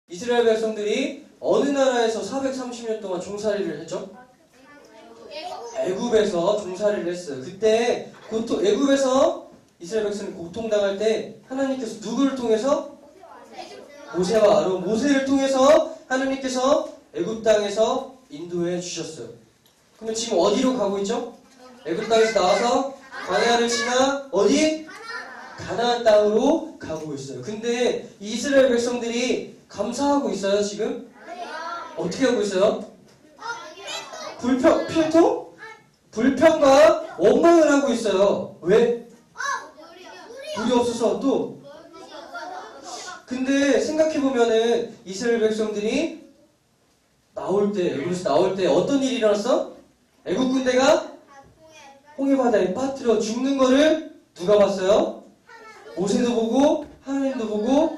이스라엘 백성들이 어느 나라에서 430년 동안 종살이를 했죠? 애굽에서 종살이를 했어요. 그때 애굽에서 이스라엘 백성이 고통당할 때 하나님께서 누구를 통해서? 모세와 아론, 모세를 통해서 하나님께서 애굽 땅에서 인도해 주셨어요. 그러면 지금 어디로 가고 있죠? 애굽 땅에서 나와서 광야를 지나 어디? 가나안 땅으로 가고 있어요. 근데 이스라엘 백성들이 감사하고 있어요, 지금? 어떻게 하고 있어요? 필통? 불평과 원망을 하고 있어요. 왜? 물이 없어서 또. 근데 생각해보면은 이스라엘 백성들이 애굽에서 나올 때 어떤 일이 일어났어? 애굽 군대가 홍해바다에 빠뜨려 죽는 거를 누가 봤어요? 모세도 보고 하나님도 보고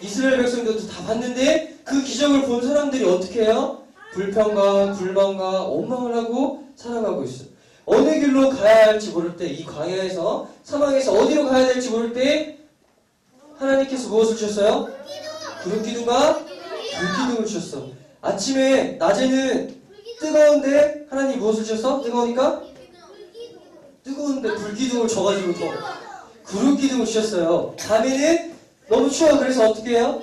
이스라엘 백성들도 다 봤는데 그 기적을 본 사람들이 어떻게 해요? 불평과 불만과 원망을 하고 살아가고 있어요. 어느 길로 가야 할지 모를 때, 이 광야에서 사막에서 어디로 가야 될지 모를 때 하나님께서 무엇을 주셨어요? 구름기둥과 불기둥을 주셨어. 아침에 낮에는 뜨거운데 하나님 무엇을 주셨어? 뜨거우니까? 뜨거운데 불기둥을 줘가지고 더 구름기둥을 주셨어요. 밤에는 너무 추워. 그래서 어떻게 해요?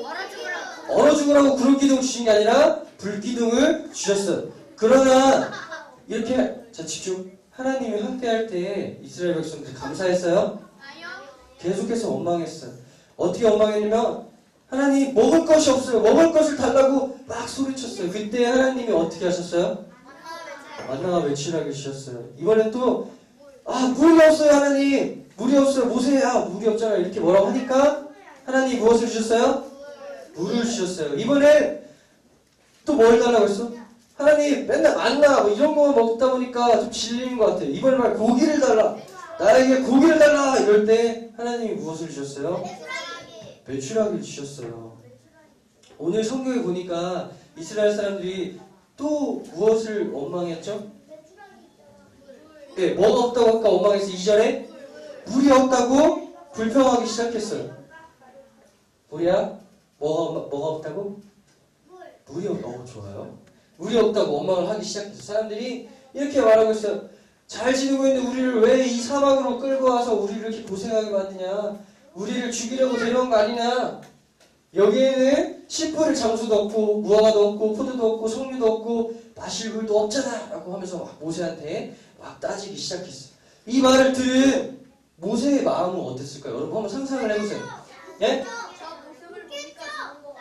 얼어 죽으라고 구름기둥 주신 게 아니라 불기둥을 주셨어요. 그러나 이렇게 자 집중. 하나님이 함께할 때 이스라엘 백성들 감사했어요? 계속해서 원망했어요. 어떻게 원망했냐면 하나님 먹을 것이 없어요. 먹을 것을 달라고 막 소리쳤어요. 그때 하나님이 어떻게 하셨어요? 만나가 외출하게 주셨어요. 이번엔 또 물이 없어요. 하나님 물이 없어요. 모세야 물이 없잖아. 이렇게 뭐라고 하니까 하나님이 무엇을 주셨어요? 물을 주셨어요. 이번에 또 뭘 달라고 했어? 하나님 맨날 만나 이런 거 먹다 보니까 좀 질리는 것 같아요. 이번에 말 고기를 달라. 나에게 고기를 달라. 이럴 때 하나님이 무엇을 주셨어요? 메추라기를 주셨어요. 오늘 성경에 보니까 이스라엘 사람들이 또 무엇을 원망했죠? 네, 뭐가 없다고 아까 원망했어요. 이전에 물이 없다고 불평하기 시작했어요. 뭐야? 뭐가 없다고? 물이 없다고 좋아요. 물이 없다고 원망을 하기 시작했어요. 사람들이 이렇게 말하고 있어요. 잘 지내고 있는데 우리를 왜 이 사막으로 끌고 와서 우리를 이렇게 고생하게 만드냐? 우리를 죽이려고 데려온 거 아니냐? 여기에는 씨 뿌릴 장소도 없고 무화과도 없고 포도도 없고 석류도 없고 마실 물도 없잖아 라고 하면서 막 모세한테 막 따지기 시작했어요. 이 말을 들은 모세의 마음은 어땠을까요? 여러분 한번 상상을 해보세요. 예?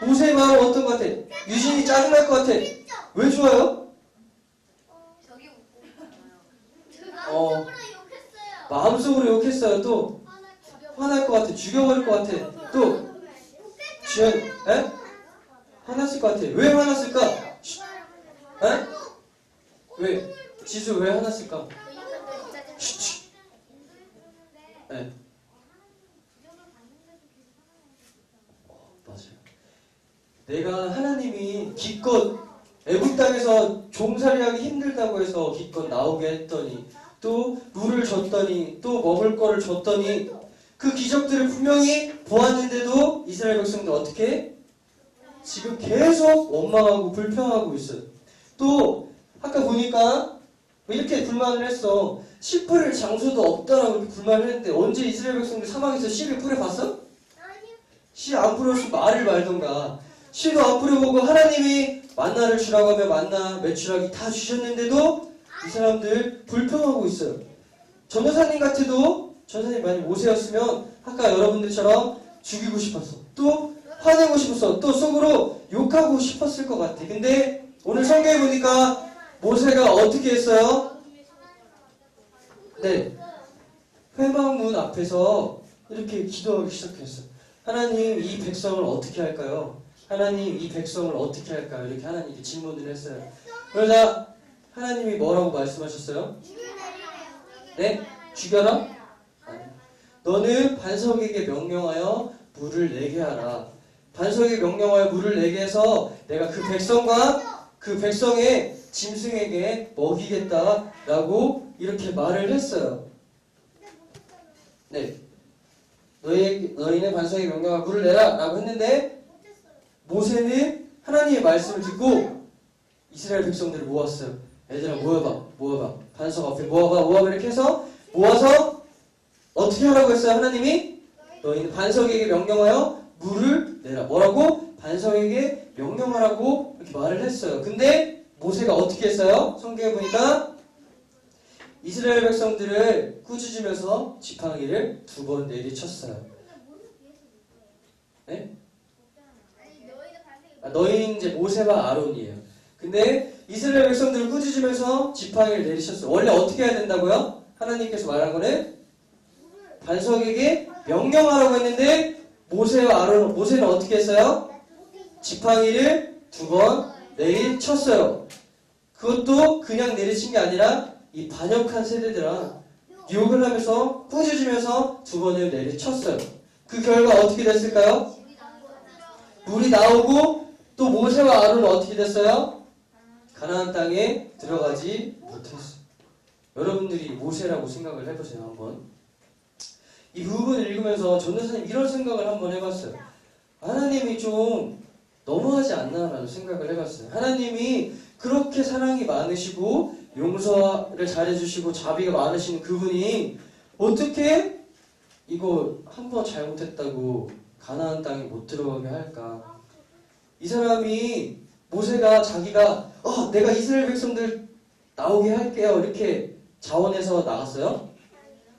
모세의 마음은 어떤 것 같아? 유진이 짜증날 것 같아. 왜 좋아요? 마음속으로 욕했어요. 또 화날 것 같아. 죽여버릴 것 같아. 또 주연, 에? 화났을 것 같아. 왜 화났을까? 에? 왜? 지수 왜 화났을까? 네. 맞아요. 내가 하나님이 기껏 애굽 땅에서 종살이하기 힘들다고 해서 기껏 나오게 했더니 또 물을 줬더니 또 먹을 거를 줬더니 그 기적들을 분명히 보았는데도 이스라엘 백성들 어떻게 해? 지금 계속 원망하고 불평하고 있어요. 또 아까 보니까 이렇게 불만을 했어. 씨 뿌릴 장소도 없다라고 이렇게 불만을 했는데 언제 이스라엘 백성들 사막에서 씨를 뿌려봤어? 씨 안 뿌렸으면 말을 말던가. 씨도 안 뿌려보고 하나님이 만나를 주라고 하면 만나, 메추라기 다 주셨는데도 이 사람들 불평하고 있어요. 전도사님 같아도 전도사님 만약 모세였으면 아까 여러분들처럼 죽이고 싶었어. 또 화내고 싶었어. 또 속으로 욕하고 싶었을 것 같아. 근데 오늘 성경에 보니까 모세가 어떻게 했어요? 네, 회막문 앞에서 이렇게 기도하기 시작했어요. 하나님 이 백성을 어떻게 할까요? 하나님 이 백성을 어떻게 할까요? 이렇게 하나님께 질문을 했어요. 그러자 하나님이 뭐라고 말씀하셨어요? 네? 죽여라? 아니. 너는 반석에게 명령하여 물을 내게 하라. 반석에게 명령하여 물을 내게 해서 내가 그 백성과 그 백성의 짐승에게 먹이겠다라고 이렇게 말을 했어요. 네. 너희는 반석에게 명령하여 물을 내라 라고 했는데 모세는 하나님의 말씀을 듣고 이스라엘 백성들을 모았어요. 얘들아 모여봐. 반석 앞에 모아봐 이렇게 해서 모아서 어떻게 하라고 했어요? 하나님이 너희는 반석에게 명령하여 물을 내라. 뭐라고? 반석에게 명령하라고 이렇게 말을 했어요. 근데 모세가 어떻게 했어요? 성경에 보니까 이스라엘 백성들을 꾸짖으면서 지팡이를 2번 내리쳤어요. 네? 너희는 이제 모세와 아론이에요. 근데 이스라엘 백성들을 꾸짖으면서 지팡이를 내리셨어요. 원래 어떻게 해야 된다고요? 하나님께서 말한 거는 반석에게 명령하라고 했는데 모세는 어떻게 했어요? 지팡이를 2번 내리쳤어요. 그것도 그냥 내리친 게 아니라 이 반역한 세대들아 욕을 하면서 꾸짖으면서 2번을 내리쳤어요. 그 결과 어떻게 됐을까요? 물이 나오고 또 모세와 아론은 어떻게 됐어요? 가나안 땅에 들어가지 못했어요. 여러분들이 모세라고 생각을 해보세요. 한번 이 부분을 읽으면서 전도사님 이런 생각을 한번 해봤어요. 하나님이 좀 너무하지 않나라는 생각을 해봤어요. 하나님이 그렇게 사랑이 많으시고 용서를 잘해주시고 자비가 많으신 그분이 어떻게 이거 한번 잘못했다고 가나안 땅에 못 들어가게 할까? 이 사람이 모세가 자기가 내가 이스라엘 백성들 나오게 할게요 이렇게 자원해서 나갔어요?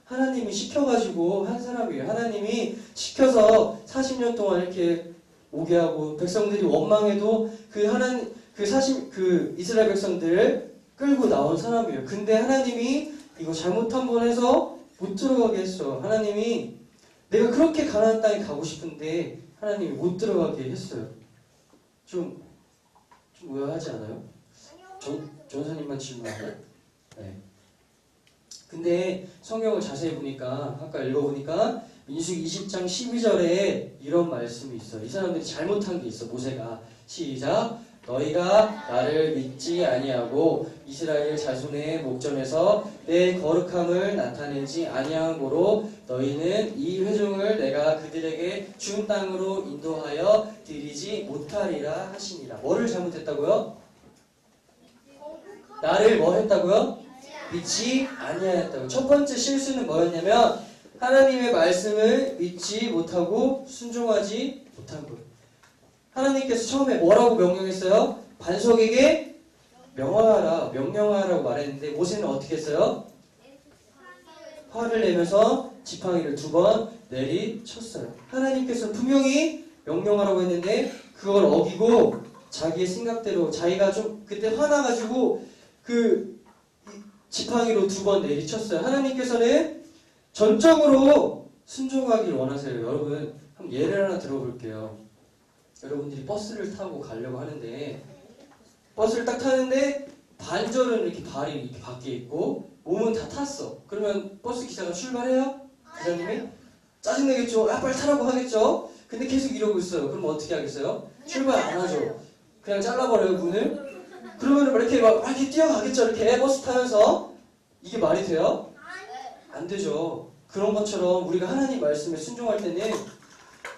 하나님이 시켜가지고 한 사람이에요. 하나님이 시켜서 40년 동안 이렇게 오게 하고 백성들이 원망해도 그 이스라엘 백성들을 끌고 나온 사람이에요. 근데 하나님이 이거 잘못 한 번 해서 못 들어가게 했어. 하나님이 내가 그렇게 가나안 땅에 가고 싶은데 하나님이 못 들어가게 했어요. 좀 의아하지 않아요? 전사님만 질문하나요? 네. 근데 성경을 자세히 보니까 아까 읽어보니까 민수기 20장 12절에 이런 말씀이 있어요. 이 사람들이 잘못한 게 있어. 모세가 시작 너희가 나를 믿지 아니하고 이스라엘 자손의 목전에서 내 거룩함을 나타내지 아니한 고로 너희는 이 회중을 내가 그들에게 준 땅으로 인도하여 드리지 못하리라 하시니라. 뭐를 잘못했다고요? 나를 뭐 했다고요? 믿지 아니하였다고. 첫 번째 실수는 뭐였냐면 하나님의 말씀을 믿지 못하고 순종하지 못한 거예요. 하나님께서 처음에 뭐라고 명령했어요? 반석에게 명령하라고 말했는데 모세는 어떻게 했어요? 화를 내면서 지팡이를 2번 내리쳤어요. 하나님께서 분명히 명령하라고 했는데 그걸 어기고 자기의 생각대로 자기가 좀 그때 화나가지고 그 지팡이로 2번 내리쳤어요. 하나님께서는 전적으로 순종하길 원하세요. 여러분 한번 예를 하나 들어볼게요. 여러분들이 버스를 타고 가려고 하는데 버스를 딱 타는데 반절은 이렇게 발이 이렇게 밖에 있고 몸은 다 탔어. 그러면 버스 기사가 출발해요? 기사님이? 짜증내겠죠? 빨리 타라고 하겠죠? 근데 계속 이러고 있어요. 그럼 어떻게 하겠어요? 출발 안 하죠. 그냥 잘라버려요 문을. 그러면 이렇게 뛰어가겠죠? 이렇게 버스 타면서. 이게 말이 돼요? 안 되죠. 그런 것처럼 우리가 하나님 말씀에 순종할 때는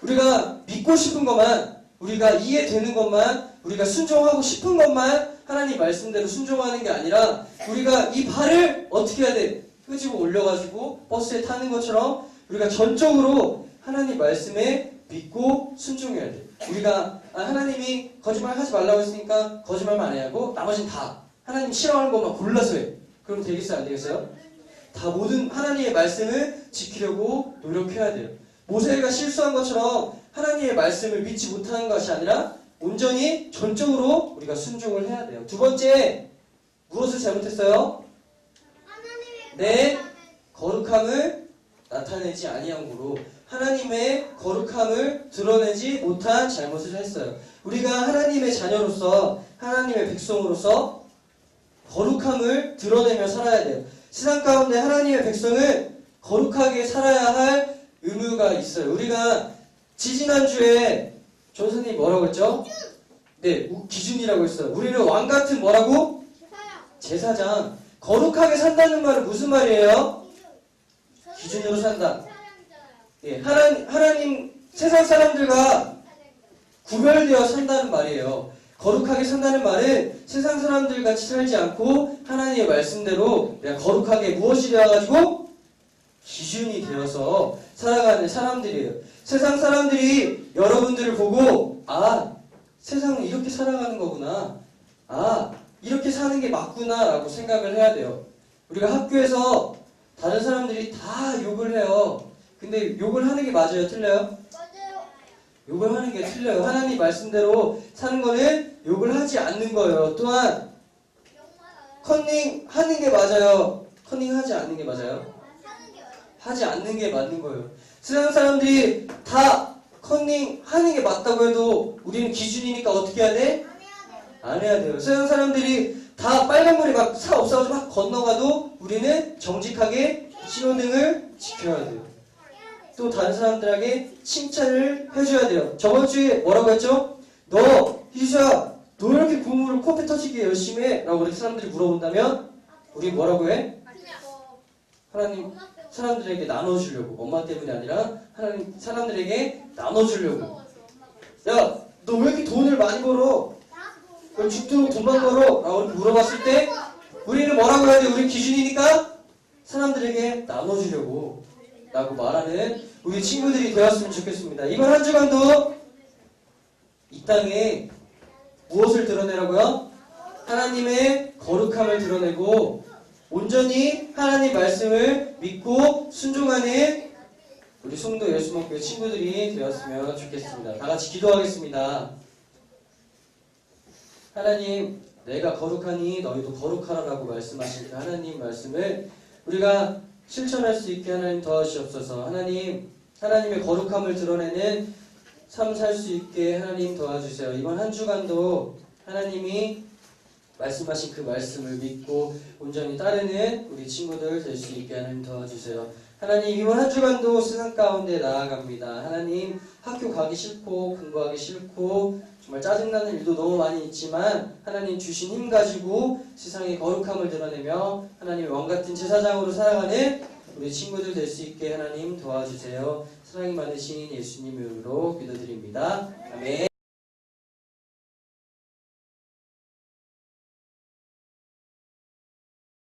우리가 믿고 싶은 것만, 우리가 이해되는 것만, 우리가 순종하고 싶은 것만 하나님 말씀대로 순종하는 게 아니라 우리가 이 발을 어떻게 해야 돼? 끄집어 올려가지고 버스에 타는 것처럼 우리가 전적으로 하나님 말씀에 믿고 순종해야 돼. 우리가 하나님이 거짓말 하지 말라고 했으니까 거짓말만 안 해야 하고 나머지는 다 하나님 싫어하는 것만 골라서 해. 그럼 되겠어요? 안 되겠어요? 다 모든 하나님의 말씀을 지키려고 노력해야 돼요. 모세가 실수한 것처럼 하나님의 말씀을 믿지 못하는 것이 아니라 온전히 전적으로 우리가 순종을 해야 돼요. 2번째, 무엇을 잘못했어요? 내 거룩함을 나타내지 아니한 고로 하나님의 거룩함을 드러내지 못한 잘못을 했어요. 우리가 하나님의 자녀로서 하나님의 백성으로서 거룩함을 드러내며 살아야 돼요. 세상 가운데 하나님의 백성은 거룩하게 살아야 할 의무가 있어요. 우리가 지지난주에 전선생님이 뭐라고 했죠? 네, 기준이라고 했어요. 우리는 왕같은 뭐라고? 제사장. 거룩하게 산다는 말은 무슨 말이에요? 기준으로 산다. 예, 하나님 세상 사람들과 구별되어 산다는 말이에요. 거룩하게 산다는 말은 세상 사람들 같이 살지 않고 하나님의 말씀대로 내가 거룩하게 무엇이 되어가지고 기준이 되어서 살아가는 사람들이에요. 세상 사람들이 여러분들을 보고 아, 세상은 이렇게 살아가는 거구나. 아, 이렇게 사는 게 맞구나 라고 생각을 해야 돼요. 우리가 학교에서 다른 사람들이 다 욕을 해요. 근데 욕을 하는 게 맞아요? 틀려요? 욕을 하는 게 틀려요. 하나님 말씀대로 사는 거는 욕을 하지 않는 거예요. 또한 컨닝 하는 게 맞아요. 컨닝 하지 않는 게 맞아요? 하지 않는 게 맞는 거예요. 세상 사람들이 다 컨닝 하는 게 맞다고 해도 우리는 기준이니까 어떻게 해야 돼? 안 해야 돼요. 세상 사람들이 다 빨간불이 막 차 없어가지고 막 건너가도 우리는 정직하게 신호등을 지켜야 돼요. 또 다른 사람들에게 칭찬을 해줘야 돼요. 저번 주에 뭐라고 했죠? 너 희수야, 너 이렇게 공부를 코피 터지게 열심히 해? 라고 이렇게 사람들이 물어본다면 우리 뭐라고 해? 하나님 사람들에게 나눠주려고. 엄마 때문이 아니라 하나님 사람들에게 나눠주려고. 야, 너 왜 이렇게 돈을 많이 벌어? 왜 죽도록 돈만 벌어? 라고 이렇게 물어봤을 때 우리는 뭐라고 해야 돼? 우리 기준이니까 사람들에게 나눠주려고 라고 말하는 우리 친구들이 되었으면 좋겠습니다. 이번 한 주간도 이 땅에 무엇을 드러내라고요? 하나님의 거룩함을 드러내고 온전히 하나님 말씀을 믿고 순종하는 우리 송도 예수목교회 친구들이 되었으면 좋겠습니다. 다 같이 기도하겠습니다. 하나님, 내가 거룩하니 너희도 거룩하라라고 말씀하신 그 하나님 말씀을 우리가 실천할 수 있게 하나님 도와주시옵소서. 하나님, 하나님의 거룩함을 드러내는 삶 살 수 있게 하나님 도와주세요. 이번 한 주간도 하나님이 말씀하신 그 말씀을 믿고 온전히 따르는 우리 친구들 될 수 있게 하나님 도와주세요. 하나님, 이번 한 주간도 세상 가운데 나아갑니다. 하나님, 학교 가기 싫고 공부하기 싫고 정말 짜증나는 일도 너무 많이 있지만 하나님 주신 힘 가지고 세상의 거룩함을 드러내며 하나님의 왕같은 제사장으로 살아가는 우리 친구들 될 수 있게 하나님 도와주세요. 사랑이 많으신 예수님 이름으로 기도드립니다. 아멘.